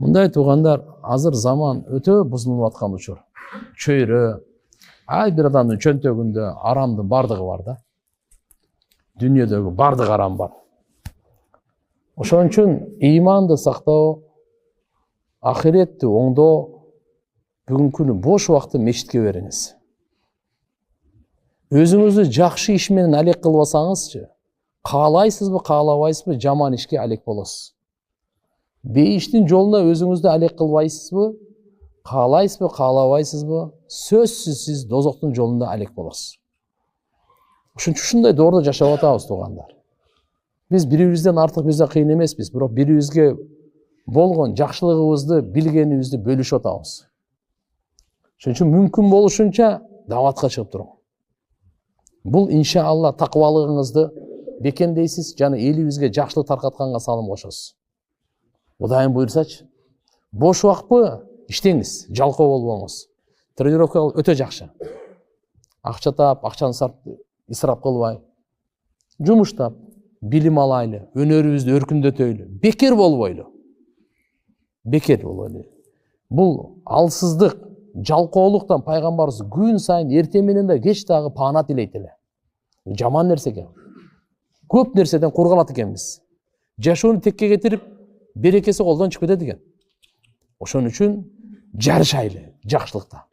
Мындай туугандар, азыр заман өтө бузулуп аткан учур. Чөйрө, ай бир адамдын чөнтөгүндө арамдын бардыгы бар да. Дүйнөдөгү бардык арам бар. Ошон үчүн ыйманды сактоо, ахиретти оңдоо, бүгүнкү күнү бош убакытты мечитке бериңиз. Өзүңүздү жакшы иш менен алек кылбасаңызчы, каалайсызбы, каалабайсызбы, жаман ишке алек болосуз. Бейиштин жолуна өзүңүздү алек кылбайсызбы, каалайсызбы, каалабайсызбы, сөзсүз сиз дозоктун жолунда алек болосуз. Ошон үчүн ушундай доордо жашап атабыз туугандар. Биз бирибизден артык, бизден кыйын эмеспиз, бирок бирибизге болгон жакшылыгыбызды, билгенибизди бөлүшүп атабыз. Ошон үчүн мүмкүн болушунча даватка чыгып туруң. Бул иншалла такыбалыгыңызды бекемдейсиз жана элибизге жакшылык таркатканга салым кошосуз. Кудайым буйрсачы, бош убакытпы иштеңиз, жалкоо болбоңуз. Тренировка өтө жакшы. Акча таап, акчаны исрап кылбай, жумуштап, билим алайлы, өнөрүбүздү өркүндөтөйлү, бекер болбойлу. Бекер болбойлу. Бул алсыздык, жалкоолуктан пайгамбарыбыз күн сайын эртең менен да кеч дагы паана тилейт эле. Жаман нерсе экен. Көп нерседен кургалат экенбиз. Жашоону текке кетирип, берекеси колдон чыгып кетет экен. Ошон үчүн жарышайлы жакшылыкта.